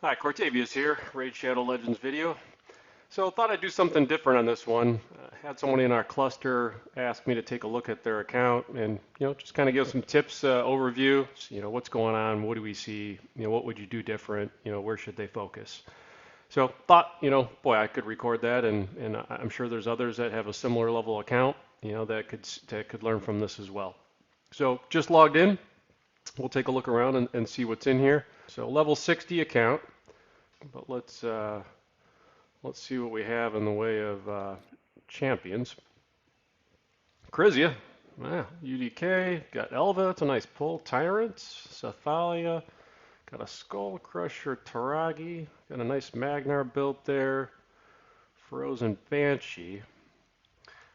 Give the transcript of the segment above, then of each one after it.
Hi, Cortavius here, Raid Shadow Legends video. So thought I'd do something different on this one. Had someone in our cluster ask me to take a look at their account and just kind of give some tips, overview. What's going on, what do we see, what would you do different, where should they focus. So thought, boy, I could record that, and I'm sure there's others that have a similar level account, that could learn from this as well. So just logged in. We'll take a look around and see what's in here. So level 60 account. But let's see what we have in the way of champions. Chrysia, UDK, got Elva, it's a nice pull. Tyrants, Cephalia, got a Skull Crusher Taragi, got a nice Magnar built there. Frozen Banshee.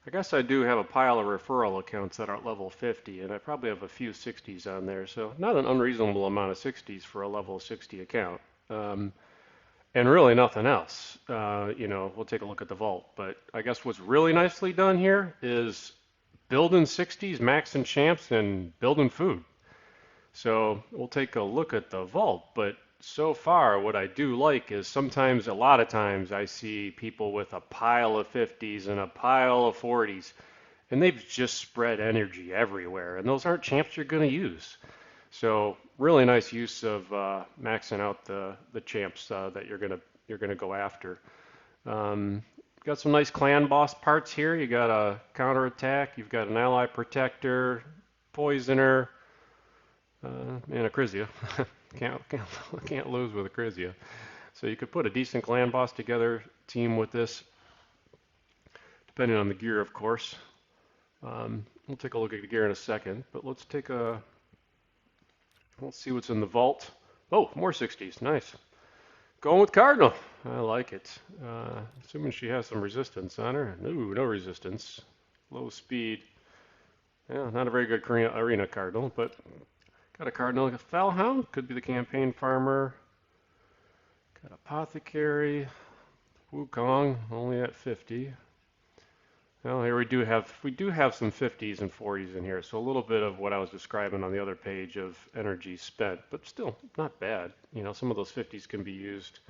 I guess I do have a pile of referral accounts that are at level 50, and I probably have a few 60s on there, so not an unreasonable amount of 60s for a level 60 account. And really nothing else. We'll take a look at the vault. But I guess what's really nicely done here is building 60s, maxing champs, and building food. So we'll take a look at the vault. But so far, what I do like is a lot of times, I see people with a pile of 50s and a pile of 40s, and they've just spread energy everywhere. And those aren't champs you're going to use. So really nice use of maxing out the champs that you're gonna go after. Got some nice clan boss parts here. You got a counter attack. You've got an ally protector, poisoner, and a Chrysia. can't lose with a Chrysia. So you could put a decent clan boss together team with this, depending on the gear, of course. We'll take a look at the gear in a second, but let's see what's in the vault. Oh, more 60s. Nice. Going with Cardinal. I like it. Assuming she has some resistance on her. No resistance. Low speed. Yeah, not a very good arena Cardinal, but got a Cardinal. A Fellhound. Could be the campaign farmer. Got Apothecary. Wukong, only at 50. Well, here we do have some 50s and 40s in here, so a little bit of what I was describing on the other page of energy spent, but still not bad. Some of those 50s can be used,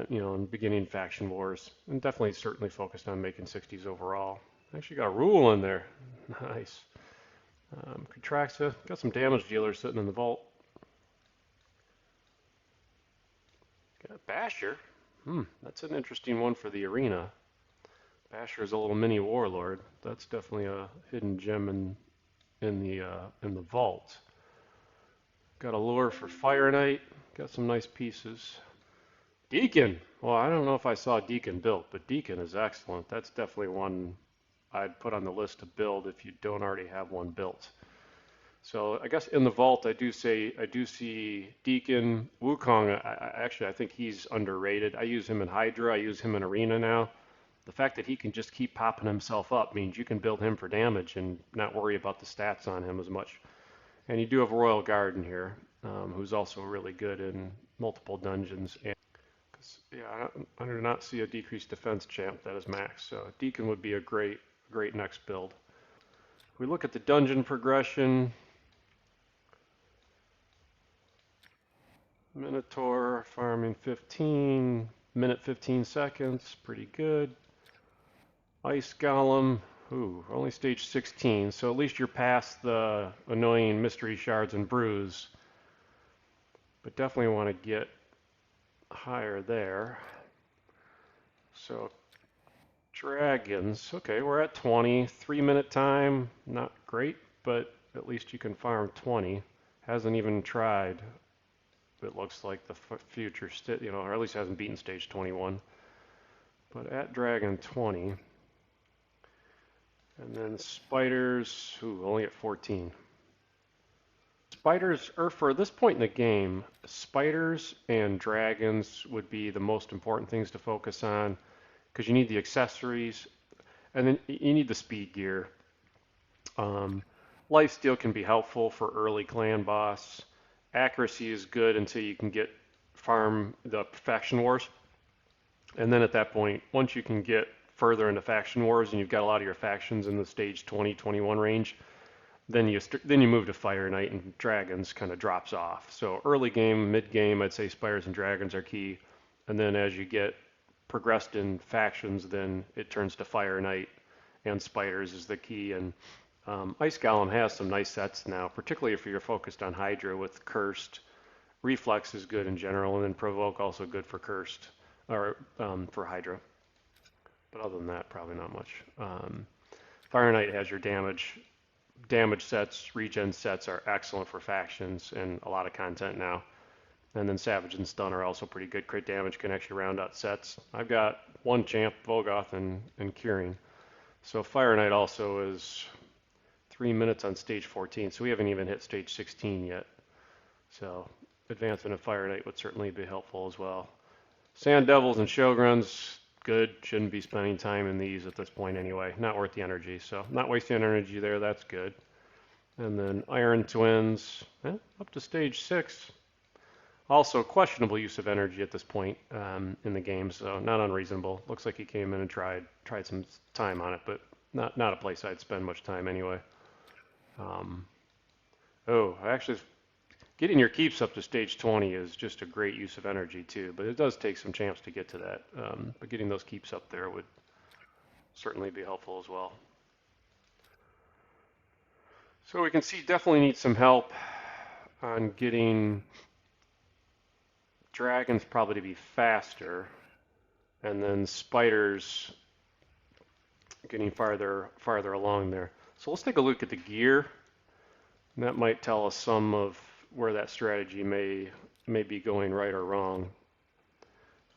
in beginning faction wars, and definitely certainly focused on making 60s overall. Actually got a rule in there. Nice. Contraxa, got some damage dealers sitting in the vault. Got Basher. That's an interesting one for the arena. Basher is a little mini warlord. That's definitely a hidden gem in the vault. Got a lure for Fire Knight. Got some nice pieces. Deacon. Well, I don't know if I saw Deacon built, but Deacon is excellent. That's definitely one I'd put on the list to build if you don't already have one built. So I guess in the vault I do see Deacon. Wukong. I think he's underrated. I use him in Hydra. I use him in Arena now. The fact that he can just keep popping himself up means you can build him for damage and not worry about the stats on him as much. And you do have a Royal Guard in here, who's also really good in multiple dungeons. I do not see a decreased defense champ that is max, so Deacon would be a great next build. If we look at the dungeon progression, Minotaur farming 15, minute 15 seconds, pretty good. Ice Golem, only stage 16, so at least you're past the annoying mystery shards and brews. But definitely want to get higher there. So dragons, okay, we're at 20, 3-minute time, not great, but at least you can farm 20. Hasn't even tried, it looks like the future, or at least hasn't beaten stage 21. But at dragon 20. And then spiders, only at 14. Spiders, or for this point in the game, spiders and dragons would be the most important things to focus on, because you need the accessories, and then you need the speed gear. Lifesteal can be helpful for early clan boss. Accuracy is good until you can farm the faction wars. And then at that point, once you can get further into faction wars and you've got a lot of your factions in the stage 20, 21 range, then you move to Fire Knight and Dragons kind of drops off. So early game, mid game, I'd say Spires and Dragons are key, and then as you get progressed in factions, then it turns to Fire Knight and Spiders is the key. And Ice Golem has some nice sets now, particularly if you're focused on Hydra with Cursed. Reflex is good in general, and then Provoke also good for Cursed or for Hydra. But other than that, probably not much. Fire Knight has your damage sets, regen sets are excellent for factions and a lot of content now. And then Savage and Stun are also pretty good. Crit damage can actually round out sets. I've got one champ, Vogoth, and Curing. So Fire Knight also is 3 minutes on stage 14, so we haven't even hit stage 16 yet. So advancement of Fire Knight would certainly be helpful as well. Sand Devils and Shogruns, good. Shouldn't be spending time in these at this point anyway. Not worth the energy, so not wasting energy there, that's good. And then Iron Twins, up to stage 6. Also questionable use of energy at this point in the game, so not unreasonable. Looks like he came in and tried some time on it, but not a place I'd spend much time anyway. Actually, getting your keeps up to stage 20 is just a great use of energy too, but it does take some champs to get to that. But getting those keeps up there would certainly be helpful as well. So we can see definitely need some help on getting Dragons probably to be faster, and then Spiders getting farther along there. So let's take a look at the gear. And that might tell us some of where that strategy may be going right or wrong.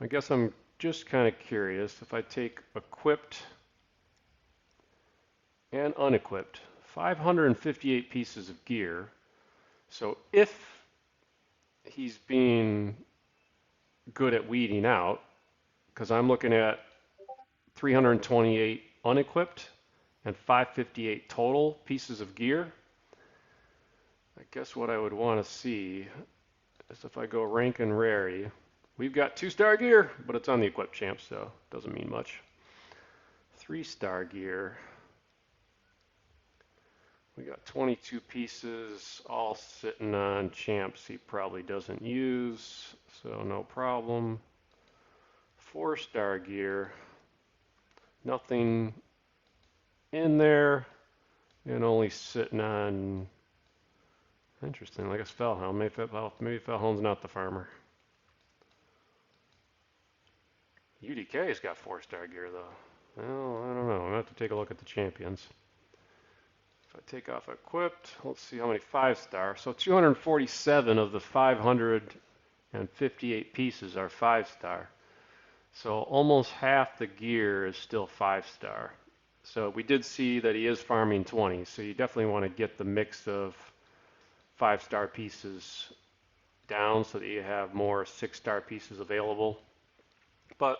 I guess I'm just kind of curious if I take equipped and unequipped, 558 pieces of gear. So if he's being good at weeding out, because I'm looking at 328 unequipped and 558 total pieces of gear. I guess what I would want to see is if I go rank and rarity, we've got 2-star gear, but it's on the equipped champ, so it doesn't mean much. 3-star gear, we got 22 pieces all sitting on champs he probably doesn't use, so no problem. 4-star gear, nothing in there, and only sitting on, interesting, like a Felhelm. Maybe Felhelm's not the farmer. UDK's got 4-star gear though. Well, I don't know. I'm gonna have to take a look at the champions. If I take off equipped, let's see how many 5-star. So 247 of the 558 pieces are 5-star. So almost half the gear is still 5-star. So we did see that he is farming 20. So you definitely want to get the mix of 5-star pieces down so that you have more 6-star pieces available. But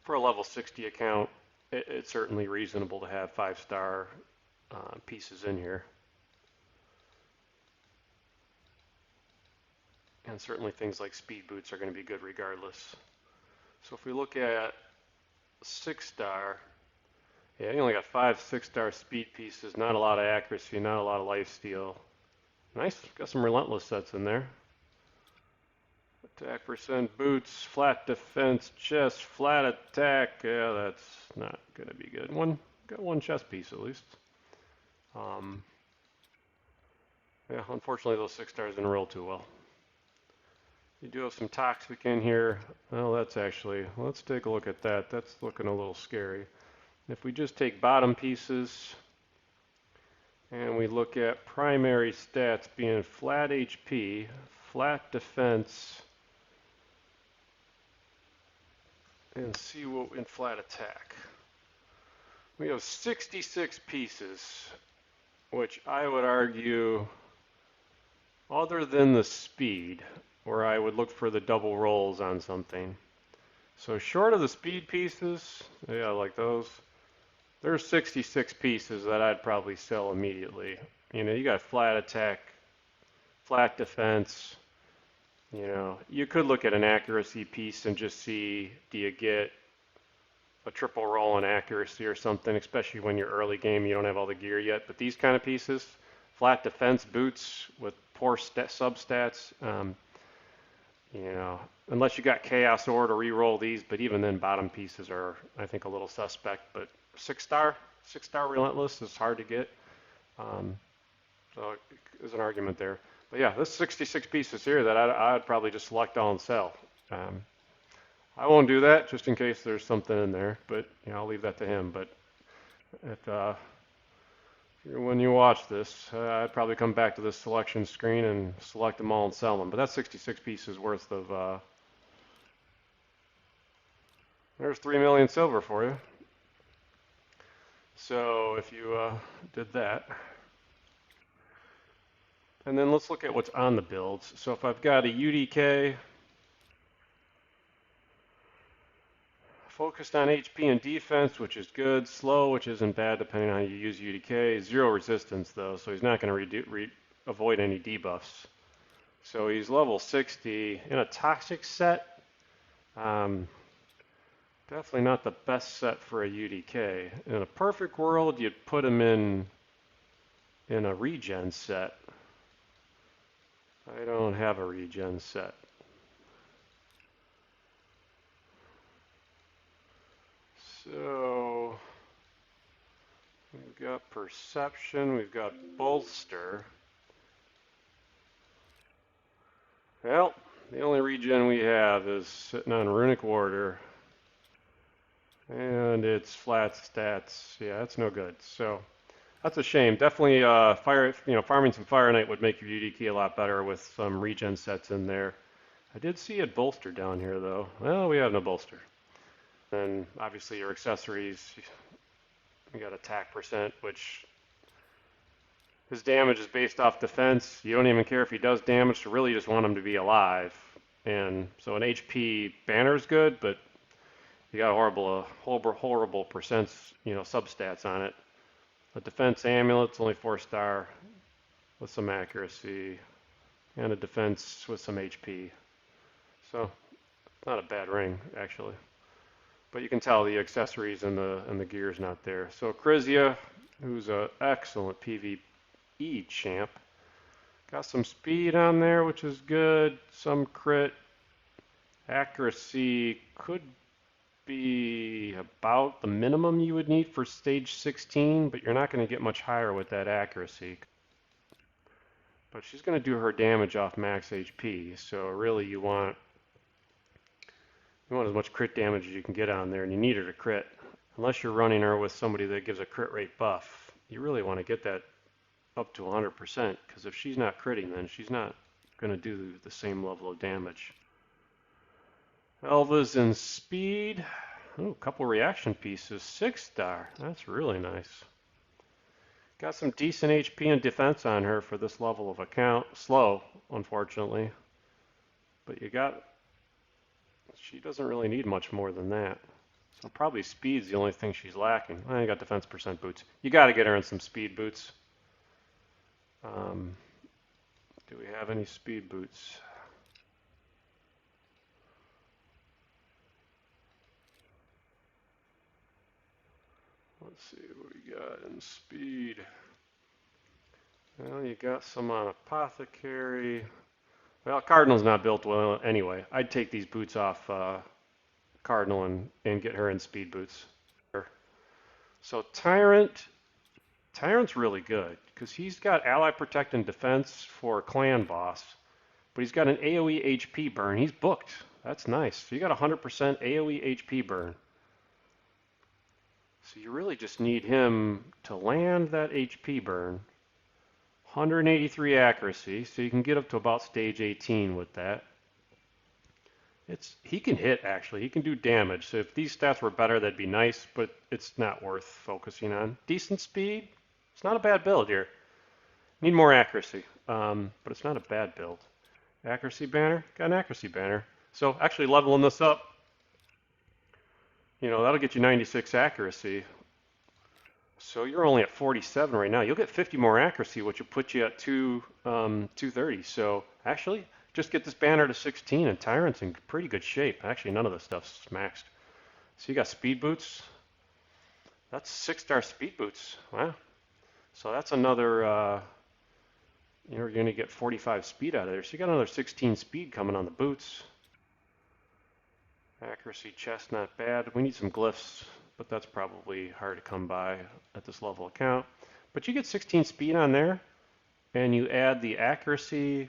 for a level 60 account, it's certainly reasonable to have 5-star pieces in here. And certainly things like speed boots are going to be good regardless. So if we look at 6-star, yeah, you only got 5 6-star speed pieces, not a lot of accuracy, not a lot of lifesteal. Nice, got some relentless sets in there. Attack percent, boots, flat defense, chest, flat attack. Yeah, that's not going to be good. Got one chest piece at least. Yeah, unfortunately those 6-stars didn't roll too well. You do have some toxic in here. Well, that's actually, let's take a look at that. That's looking a little scary. If we just take bottom pieces and we look at primary stats being flat HP, flat defense, and see what in flat attack. We have 66 pieces, which I would argue, other than the speed, where I would look for the double rolls on something. So short of the speed pieces, yeah, like those, there's 66 pieces that I'd probably sell immediately. You know, you got flat attack, flat defense. You know, you could look at an accuracy piece and just see, do you get a triple roll in accuracy or something, especially when you're early game, you don't have all the gear yet. But these kind of pieces, flat defense boots with poor substats. You know, unless you got Chaos Ore to re-roll these, but even then, bottom pieces are, I think, a little suspect. But six-star Relentless is hard to get. Um, so there's an argument there. But yeah, this 66 pieces here that I'd probably just select all and sell. Um, I won't do that just in case there's something in there, but you know, I'll leave that to him. But if, when you watch this, I'd probably come back to this selection screen and select them all and sell them. But that's 66 pieces worth of, there's 3 million silver for you. So if you did that, and then let's look at what's on the builds. So if I've got a UDK focused on HP and defense, which is good, slow, which isn't bad depending on how you use UDK, zero resistance though, so he's not going to avoid any debuffs. So he's level 60 in a toxic set. Definitely not the best set for a UDK. In a perfect world, you'd put him in a regen set. I don't have a regen set. So we've got perception, we've got bolster. Well, the only regen we have is sitting on runic warder. And it's flat stats. Yeah, that's no good. So that's a shame. Definitely, farming some Fire Knight would make your UDK a lot better with some regen sets in there. I did see a bolster down here though. Well, we have no bolster. And obviously your accessories, you got attack percent, which his damage is based off defense. You don't even care if he does damage, so really you just want him to be alive. And so an HP banner is good, but you got horrible percents, substats on it. A defense amulet's only 4-star with some accuracy, and a defense with some HP. So not a bad ring actually, but you can tell the accessories and the gear's not there. So Chrysia, who's an excellent PvE champ, got some speed on there, which is good. Some crit, accuracy could be about the minimum you would need for stage 16, but you're not going to get much higher with that accuracy. But she's going to do her damage off max HP, so really you want as much crit damage as you can get on there, and you need her to crit. Unless you're running her with somebody that gives a crit rate buff, you really want to get that up to 100%, because if she's not critting, then she's not going to do the same level of damage. Elva's in speed. Oh, a couple reaction pieces. 6-star. That's really nice. Got some decent HP and defense on her for this level of account. Slow, unfortunately. But she doesn't really need much more than that. So probably speed's the only thing she's lacking. I got defense percent boots. You got to get her in some speed boots. Do we have any speed boots? Let's see what we got in speed. Well, you got some on Apothecary. Well, Cardinal's not built well anyway. I'd take these boots off Cardinal and get her in speed boots. So Tyrant's really good because he's got ally protect and defense for clan boss, but he's got an AoE HP burn. He's booked. That's nice. So you got 100% AoE HP burn. So you really just need him to land that HP burn. 183 accuracy, so you can get up to about stage 18 with that. He can hit actually, he can do damage. So if these stats were better, that'd be nice, but it's not worth focusing on. Decent speed, it's not a bad build here. Need more accuracy, but it's not a bad build. Accuracy banner, got an accuracy banner. So actually leveling this up, that'll get you 96 accuracy. So you're only at 47 right now. You'll get 50 more accuracy, which will put you at 230. So actually, just get this banner to 16, and Tyrant's in pretty good shape. Actually, none of this stuff's maxed. So you got speed boots. That's 6-star speed boots. Wow. So that's another you're going to get 45 speed out of there. So you got another 16 speed coming on the boots. Accuracy, chest, not bad. We need some glyphs, but that's probably hard to come by at this level account. But you get 16 speed on there, and you add the accuracy,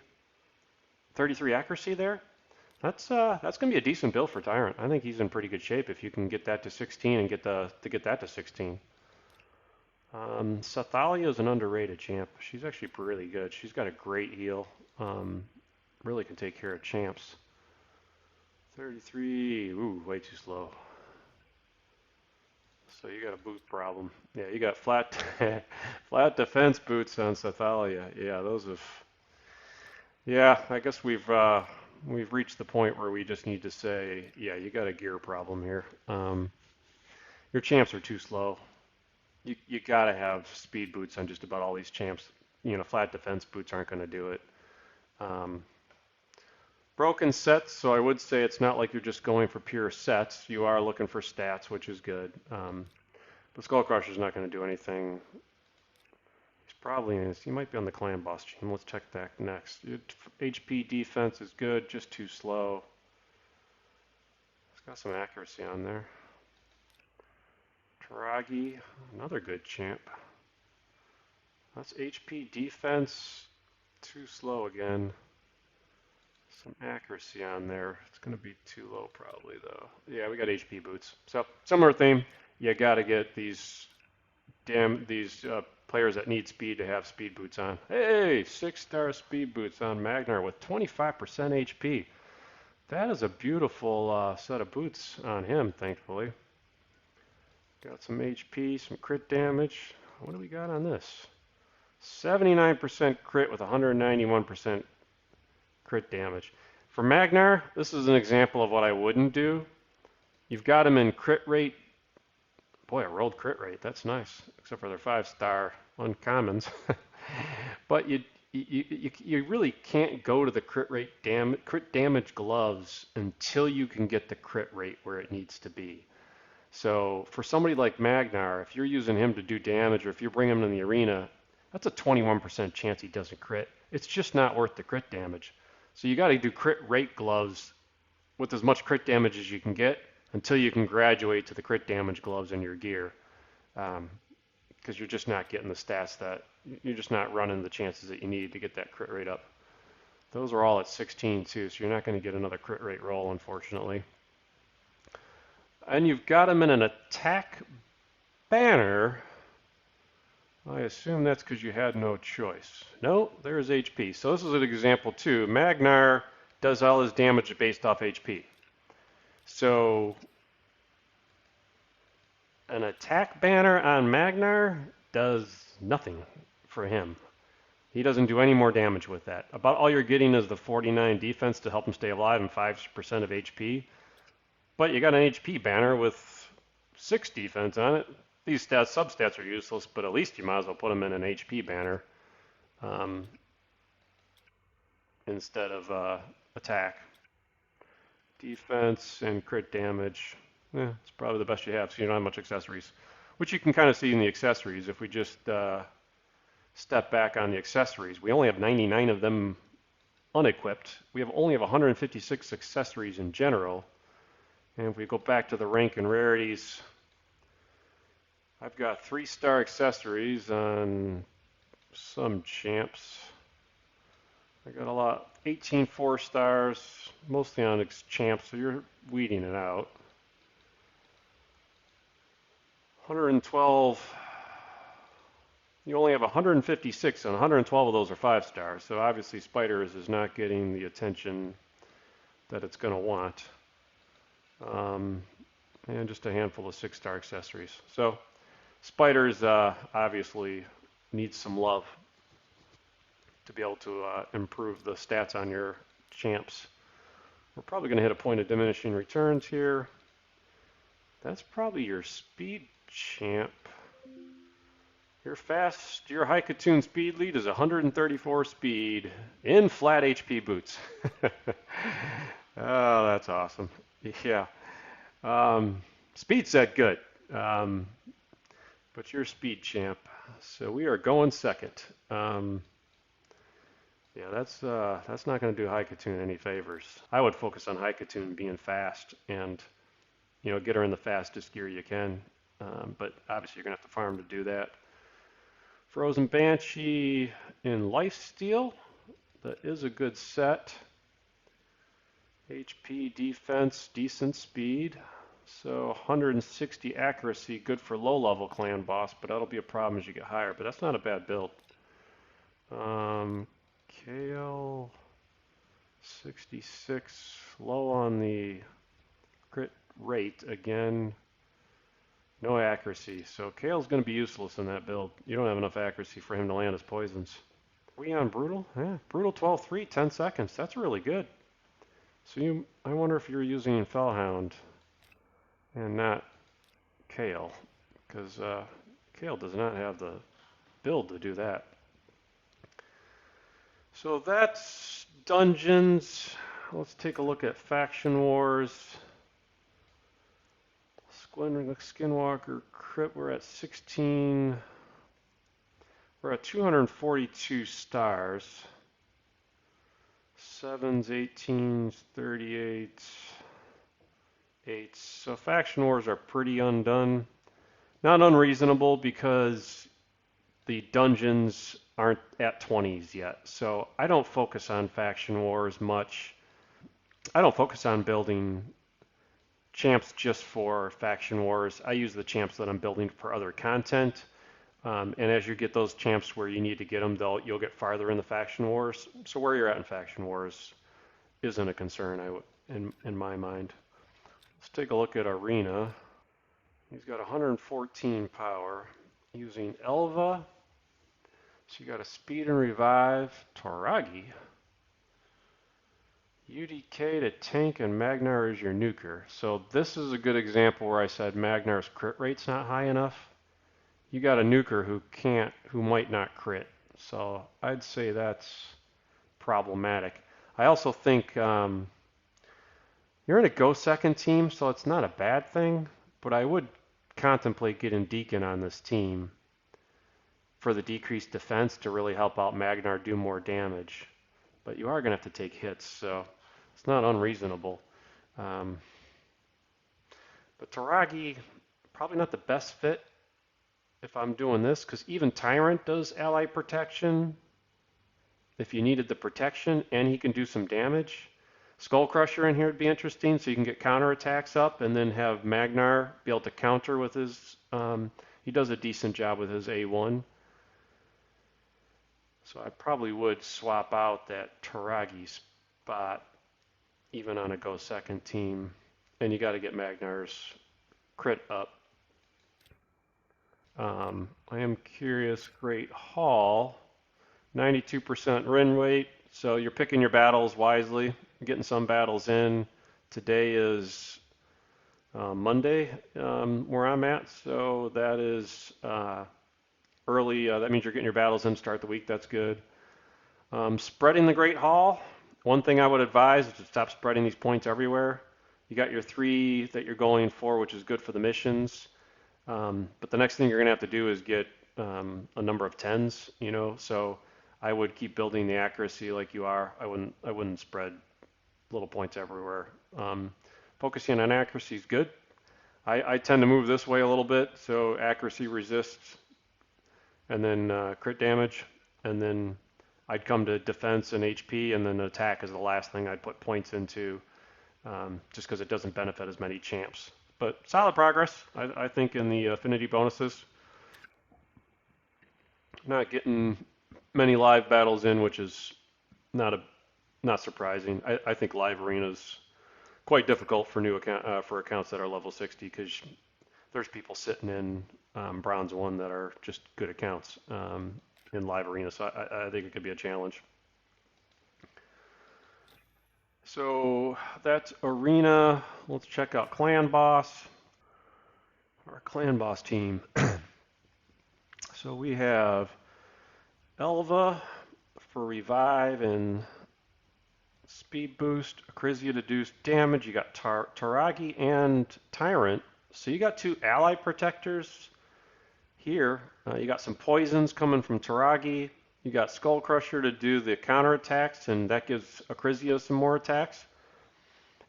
33 accuracy there. That's going to be a decent build for Tyrant. I think he's in pretty good shape if you can get that to 16 and get that to 16. Sathalia is an underrated champ. She's actually really good. She's got a great heal. Really can take care of champs. 33, ooh, way too slow. So you got a boot problem. Yeah, you got flat defense boots on Sathalia. Yeah, those have. Yeah, I guess we've reached the point where we just need to say, yeah, you got a gear problem here. Your champs are too slow. You got to have speed boots on just about all these champs. Flat defense boots aren't going to do it. Broken sets, so I would say it's not like you're just going for pure sets. You are looking for stats, which is good. But Skullcrusher's not going to do anything. He might be on the clan boss team. Let's check that next. HP defense is good, just too slow. It's got some accuracy on there. Taragi, another good champ. That's HP defense, too slow again. Some accuracy on there. It's going to be too low probably though. Yeah, we got HP boots. So similar theme. You got to get these players that need speed to have speed boots on. Hey, 6-star speed boots on Magnar with 25% HP. That is a beautiful set of boots on him, thankfully. Got some HP, some crit damage. What do we got on this? 79% crit with 191% crit damage. For Magnar, this is an example of what I wouldn't do. You've got him in crit rate. Boy, a rolled crit rate. That's nice, except for their 5-star uncommons. But you really can't go to the crit damage gloves until you can get the crit rate where it needs to be. So for somebody like Magnar, if you're using him to do damage, or if you bring him in the arena, that's a 21% chance he doesn't crit. It's just not worth the crit damage. So you got to do crit rate gloves with as much crit damage as you can get until you can graduate to the crit damage gloves in your gear, because you're just not getting the stats that you're just not running the chances that you need to get that crit rate up. Those are all at 16 too, so you're not going to get another crit rate roll, unfortunately. And you've got him in an attack banner. I assume that's because you had no choice. No, there's HP. So this is an example too. Magnar does all his damage based off HP. So an attack banner on Magnar does nothing for him. He doesn't do any more damage with that. About all you're getting is the 49 defense to help him stay alive and 5% of HP. But you got an HP banner with 6 defense on it. These substats are useless, but at least you might as well put them in an HP banner instead of attack. Defense and crit damage, it's probably the best you have, so you don't have much accessories, which you can kind of see in the accessories. If we just step back on the accessories, we only have 99 of them unequipped. We only have 156 accessories in general. And if we go back to the rank and rarities, I've got 3-star accessories on some champs. I got a lot, 18 4-stars, mostly on champs, so you're weeding it out. 112, you only have 156, and 112 of those are 5-stars, so obviously Spiders is not getting the attention that it's going to want. And just a handful of 6-star accessories. So Spiders obviously needs some love to be able to improve the stats on your champs. We're probably going to hit a point of diminishing returns here. That's probably your speed champ. Your high Katoon speed lead is 134 speed in flat HP boots. Oh, that's awesome. Yeah. Speed set good. But you're speed champ. So we are going second. Yeah, that's not going to do Haikatoon any favors. I would focus on Haikatoon being fast and get her in the fastest gear you can. But obviously you're going to have to farm to do that. Frozen Banshee in Lifesteal. That is a good set. HP, defense, decent speed. So 160 accuracy, good for low-level clan boss, but that'll be a problem as you get higher. But that's not a bad build. KL 66, low on the crit rate again. No accuracy, so Kale's going to be useless in that build. You don't have enough accuracy for him to land his poisons. We on Brutal? Yeah, Brutal 12-3, 10 seconds. That's really good. So I wonder if you're using Fellhound and not Kale, because Kale does not have the build to do that. So that's Dungeons. Let's take a look at Faction Wars. Skinwalker crit, we're at 16. We're at 242 stars. 7s, 18s, 38s, 8s. So Faction Wars are pretty undone. Not unreasonable because the dungeons aren't at 20s yet. So I don't focus on Faction Wars much. I don't focus on building champs just for Faction Wars. I use the champs that I'm building for other content. And as you get those champs where you need to get them, you'll get farther in the Faction Wars. So where you're at in Faction Wars isn't a concern in my mind. Let's take a look at Arena. He's got 114 power using Elva. So you got a speed and revive, Toragi. UDK to tank, and Magnar is your nuker. So this is a good example where I said Magnar's crit rate's not high enough. You got a nuker who might not crit. So I'd say that's problematic. I also think you're in a go second team, so it's not a bad thing, but I would contemplate getting Deacon on this team for the decreased defense to really help out Magnar do more damage. But you are going to have to take hits, so it's not unreasonable. But Toragi, probably not the best fit if I'm doing this, because even Tyrant does ally protection if you needed the protection, and he can do some damage. Skull Crusher in here would be interesting, so you can get counterattacks up and then have Magnar be able to counter with his... he does a decent job with his A1. So I probably would swap out that Toragi spot even on a go second team. And you got to get Magnar's crit up. I am curious, Great Hall, 92% win rate. So you're picking your battles wisely, getting some battles in. Today is Monday where I'm at, so that is early. That means you're getting your battles in to start the week. That's good. Spreading the Great Hall. One thing I would advise is to stop spreading these points everywhere. You got your 3 that you're going for, which is good for the missions. But the next thing you're going to have to do is get a number of 10s, so I would keep building the accuracy like you are. I wouldn't spread little points everywhere. Focusing on accuracy is good. I tend to move this way a little bit, so accuracy resists, and then crit damage, and then I'd come to defense and HP, and then attack is the last thing I'd put points into, just because it doesn't benefit as many champs. But solid progress, I think, in the affinity bonuses. Not getting many live battles in, which is not surprising. I think live arenas quite difficult for for accounts that are level 60, because there's people sitting in bronze 1 that are just good accounts in live arenas. So I think it could be a challenge. So that's Arena. Let's check out Clan Boss, our Clan Boss team. So we have Elva for revive and speed boost, Acrizia to do damage. You got Toragi and Tyrant. So you got 2 ally protectors here. You got some poisons coming from Toragi. You got Skull Crusher to do the counter attacks, and that gives Acrizia some more attacks.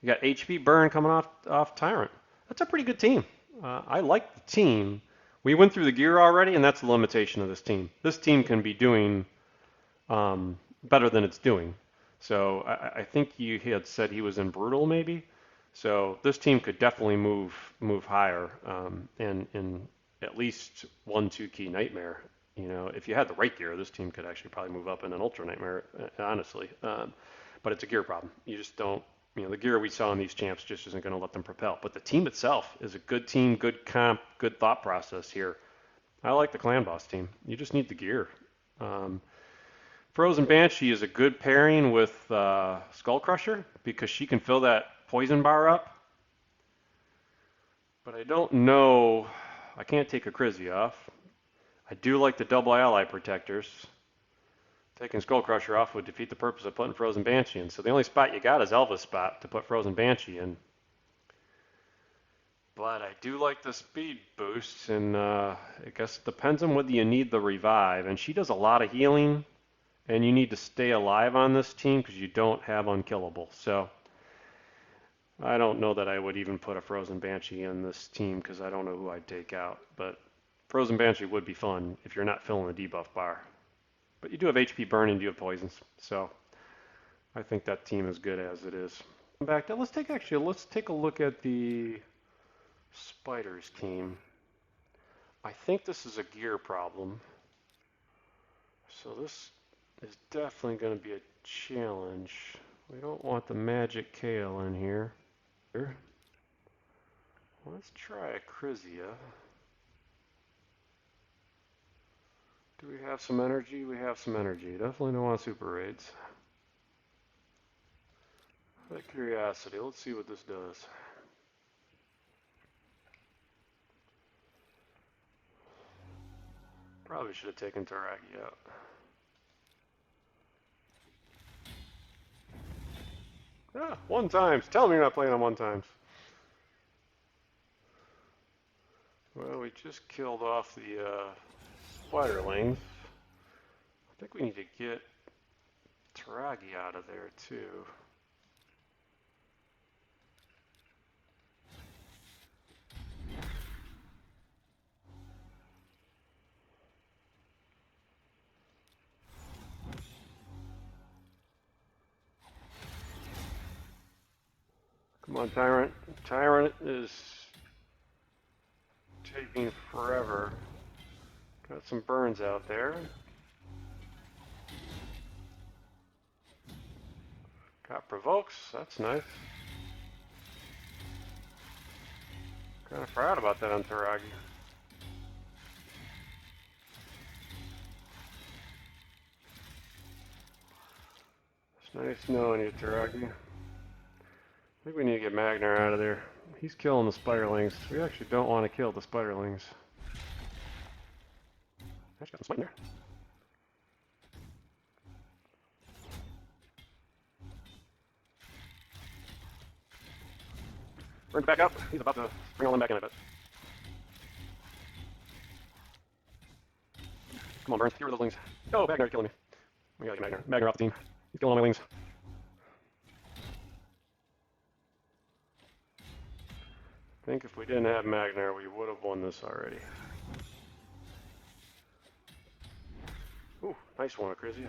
You got HP burn coming off Tyrant. That's a pretty good team. I like the team. We went through the gear already, and that's the limitation of this team. This team can be doing better than it's doing. So I think you had said he was in brutal maybe. So this team could definitely move higher in at least 1-2 key nightmare. You know, if you had the right gear, this team could actually probably move up in an ultra nightmare, honestly. But it's a gear problem. You just don't. You know, the gear we saw in these champs just isn't going to let them propel. But the team itself is a good team, good comp, good thought process here. I like the Clan Boss team. You just need the gear. Frozen Banshee is a good pairing with Skull Crusher because she can fill that poison bar up. But I don't know. I can't take Acrizia off. I do like the double ally protectors. Taking Skull Crusher off would defeat the purpose of putting Frozen Banshee in. So the only spot you got is Elva's spot to put Frozen Banshee in. But I do like the speed boost, and I guess it depends on whether you need the revive. And she does a lot of healing, and you need to stay alive on this team because you don't have unkillable. So I don't know that I would even put a Frozen Banshee in this team because I don't know who I'd take out. But Frozen Banshee would be fun if you're not filling the debuff bar. But you do have HP burn and you have poisons, so I think that team is good as it is. Back to let's take a look at the Spiders team. I think this is a gear problem, so this is definitely going to be a challenge. We don't want the Magic Kale in here. Let's try Acrizia. Do we have some energy? We have some energy. Definitely don't want super raids. Out of curiosity, let's see what this does. Probably should have taken Taragi out. Ah, 1x. Tell me you're not playing on 1x. Well, we just killed off the Spiderlings. I think we need to get Taragi out of there too. Come on, Tyrant. Tyrant is taking forever. Got some burns out there. Got provokes. That's nice. Kind of proud about that on Taragi. It's nice knowing you, Taragi. I think we need to get Magnar out of there. He's killing the Spiderlings. We actually don't want to kill the Spiderlings. Actually got some smite in there. Burns back up. He's about to bring all them back in, I bet. Come on, Burns. Get rid of those lings. Oh, Magnar's killing me. We gotta get Magnar. Magnar off the team. He's killing all my lings. I think if we didn't have Magnar, we would have won this already. Ooh, nice one, Acrizia.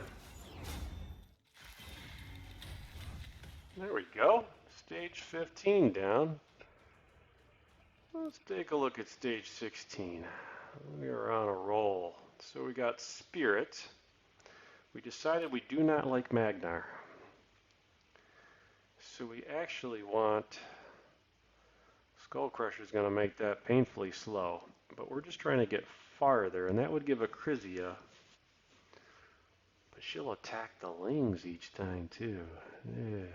There we go. Stage 15 down. Let's take a look at stage 16. We are on a roll. So we got Spirit. We decided we do not like Magnar. So we actually want... Skull Crusher is going to make that painfully slow. But we're just trying to get farther, and that would give Acrizia. But she'll attack the lings each time, too. Yeah.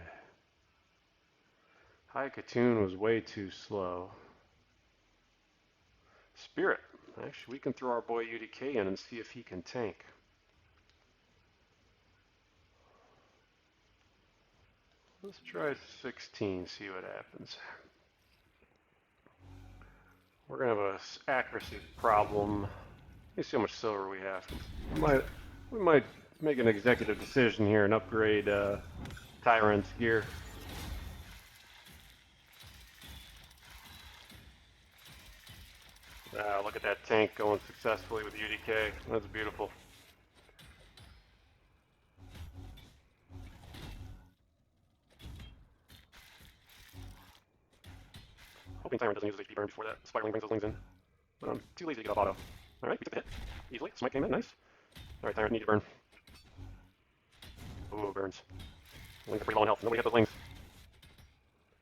High Katoon was way too slow. Spirit. Actually, we can throw our boy UDK in and see if he can tank. Let's try 16, see what happens. We're going to have an accuracy problem. Let me see how much silver we have. We might make an executive decision here and upgrade Tyrant's gear. Look at that tank going successfully with UDK. That's beautiful. Hoping Tyrant doesn't use his HP burn before that spiraling brings those lings in. But I'm too lazy to get off auto. Alright, we took the hit. Easily. Smite came in, nice. Alright, Tyrant, need to burn. Ooh, burns. Lings are pretty low in health. Nobody hit those lings.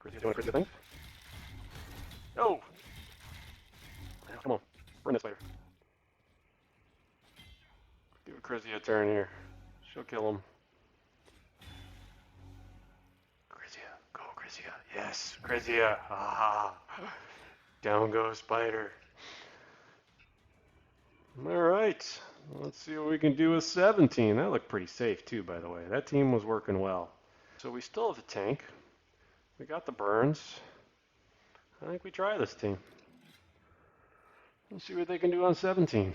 Crazy doing crazy things. Oh! Come on. Burn this later. Give Crizzy a turn here. She'll kill him. Crizzy, go Crizzy. Yes, Crizzy. Ah! Down goes Spider. Alright. Let's see what we can do with 17. That looked pretty safe too, by the way. That team was working well. So we still have the tank. We got the burns. I think we try this team. Let's see what they can do on 17.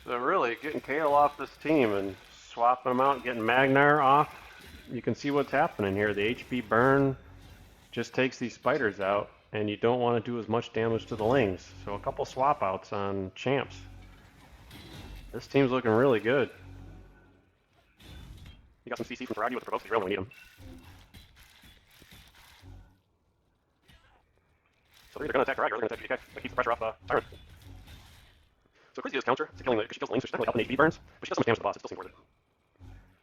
So really, getting Kale off this team and swapping them out and getting Magnar off, you can see what's happening here. The HP burn just takes these spiders out, and you don't want to do as much damage to the lings. So a couple swap outs on champs. This team's looking really good. You got some CC from Taragi with the Provokes, you really need them. So they're either going to attack Taragi or they're going to attack GK. That keeps the pressure off Tyrant. So Crizzy is counter to killing because she kills the lings, so she's not really helping HP burns, but she does so much damage to the boss, it still seems worth it.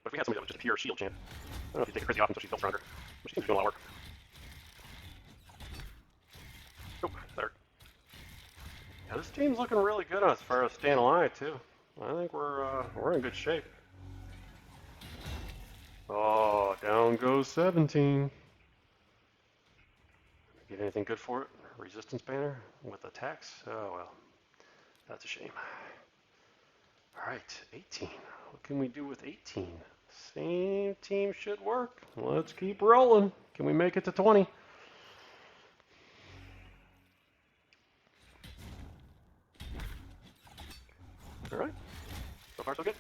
But if we had somebody that was just a pure shield champ, I don't know if you take Crizzy off until she's built stronger, but she seems to be doing a lot of work. Oh, better. Yeah, this team's looking really good as far as staying alive too. I think we're in good shape. Oh, down goes 17. Get anything good for it? Resistance banner with attacks? Oh well, that's a shame. All right, 18. What can we do with 18? Same team should work. Let's keep rolling. Can we make it to 20? All right. So far, so good.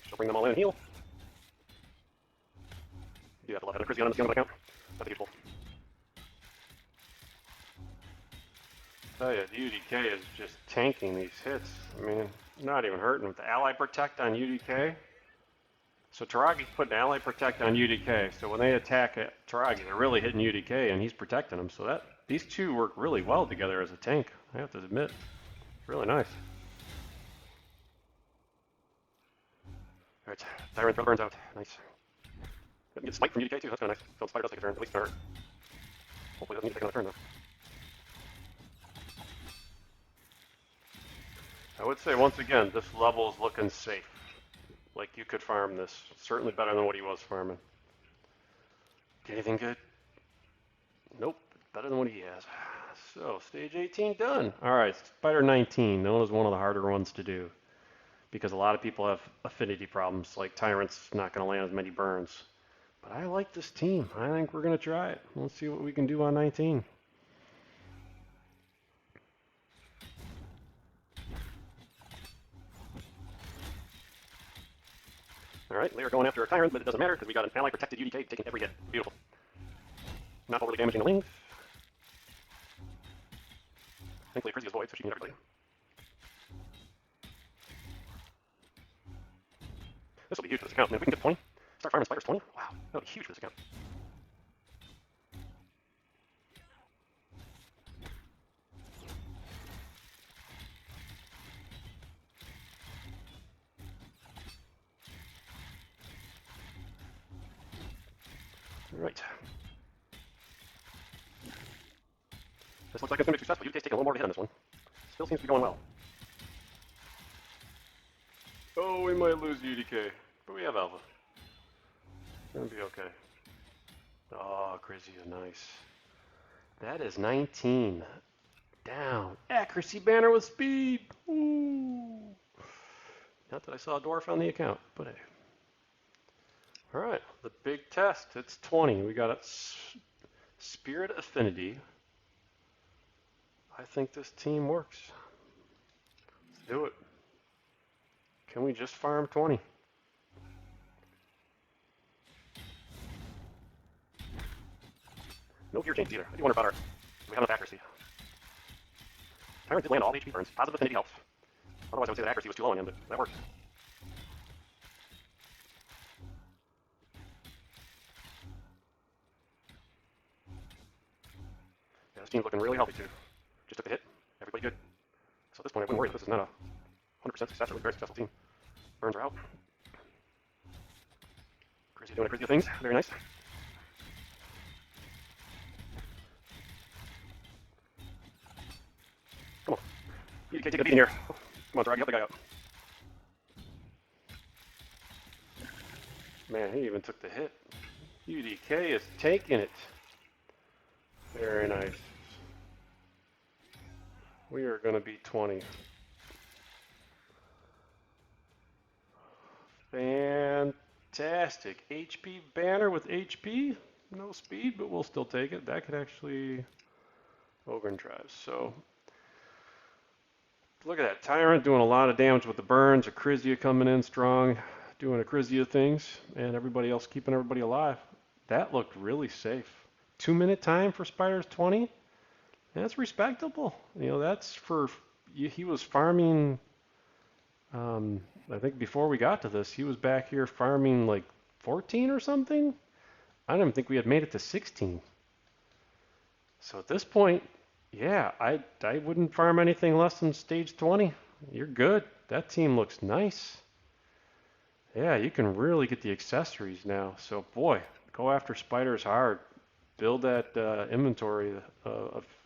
She'll bring them all in and heal. You have to love having a Crizzy on this young account. That's useful. I tell you, the UDK is just tanking these hits. I mean, not even hurting with the ally protect on UDK. So Taragi's putting ally protect on UDK. So when they attack at Taragi, they're really hitting UDK, and he's protecting them. So that these two work really well together as a tank. I have to admit, really nice. All right, Tyrant throw burns out. Nice. Get smite from UDK too. That's kind of nice. So the spider does take a turn. At least hurt. Hopefully doesn't need to take another turn though. I would say once again, this level is looking safe. Like you could farm this. Certainly better than what he was farming. Get anything good? Nope. Better than what he has. So stage 18 done. All right, spider 19. Known as one of the harder ones to do because a lot of people have affinity problems. Like Tyrant's not going to land as many burns. But I like this team. I think we're going to try it. Let's see what we can do on 19. All right, they are going after a Tyrant, but it doesn't matter because we got an ally protected UDK taking every hit. Beautiful. Not overly damaging the wings. Thankfully, Crizzy is void, so she can hit everybody. This will be huge for this account. Man, if we can get 20, start farming spiders 20, wow, that would be huge for this account. All right. This looks like it's going to be successful. UDK's taking a little more to hit on this one. Still seems to be going well. Oh, we might lose UDK, but we have Alpha. It's going to be okay. Oh, Crizzy is nice. That is 19. Down. Accuracy banner with speed. Ooh. Not that I saw a dwarf on the account, but hey. All right, the big test. It's 20. We got a Spirit Affinity. I think this team works. Let's do it. Can we just farm 20? No gear changes either. I do wonder about our. We have enough accuracy. Tyrant did land all the HP burns. Positive Affinity helps. Otherwise, I would say that accuracy was too low on him, but that worked. Yeah, this team's looking really healthy too. Just took the hit. Everybody good. So at this point, I wouldn't worry that this is not a 100% success or a very successful team. Burns are out. Crazy doing crazy things. Very nice. Come on. UDK take a beat in here. Come on, drag the other guy out. Man, he even took the hit. UDK is taking it. Very nice. We are going to beat 20. Fantastic. HP banner with HP. No speed, but we'll still take it. That could actually Ogren drives. So look at that. Tyrant doing a lot of damage with the burns. Acrizia coming in strong, doing Acrizia things, and everybody else keeping everybody alive. That looked really safe. 2-minute time for Spiders 20. That's respectable. You know, that's for, he was farming, I think before we got to this, he was back here farming like 14 or something. I don't even think we had made it to 16. So at this point, yeah, I wouldn't farm anything less than stage 20. You're good. That team looks nice. Yeah, you can really get the accessories now. So boy, go after Spiders hard. Build that inventory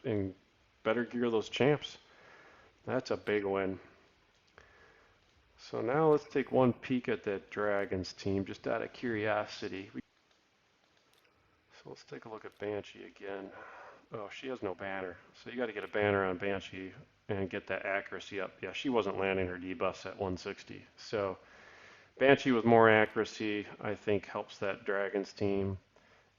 and better gear those champs. That's a big win. So now let's take one peek at that Dragons team, just out of curiosity. So let's take a look at Banshee again. Oh, she has no banner. So you got to get a banner on Banshee and get that accuracy up. Yeah, she wasn't landing her debuffs at 160. So Banshee with more accuracy, I think, helps that Dragons team.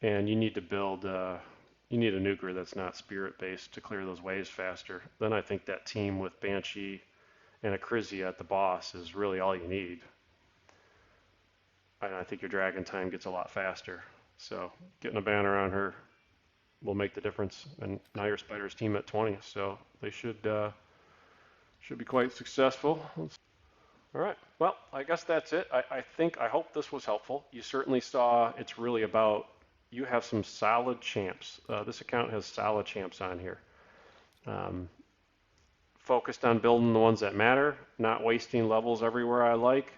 And you need to build, you need a nuker that's not spirit-based to clear those waves faster. Then I think that team with Banshee and Acrizia at the boss is really all you need. And I think your dragon time gets a lot faster. So getting a banner on her will make the difference. And now your Spiders team at 20, so they should be quite successful. All right, well, I guess that's it. I hope this was helpful. You certainly saw it's really about, you have some solid champs. This account has solid champs on here. Focused on building the ones that matter, not wasting levels everywhere I like.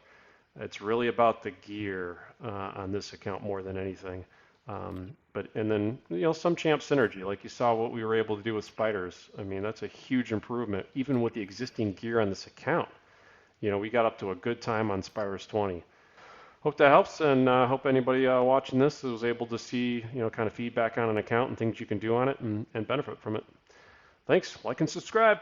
It's really about the gear on this account more than anything. And then, you know, some champ synergy, like you saw what we were able to do with Spiders. I mean, that's a huge improvement, even with the existing gear on this account. You know, we got up to a good time on Spiders 20. Hope that helps, and hope anybody watching this was able to see, you know, kind of feedback on an account and things you can do on it and benefit from it. Thanks. Like and subscribe.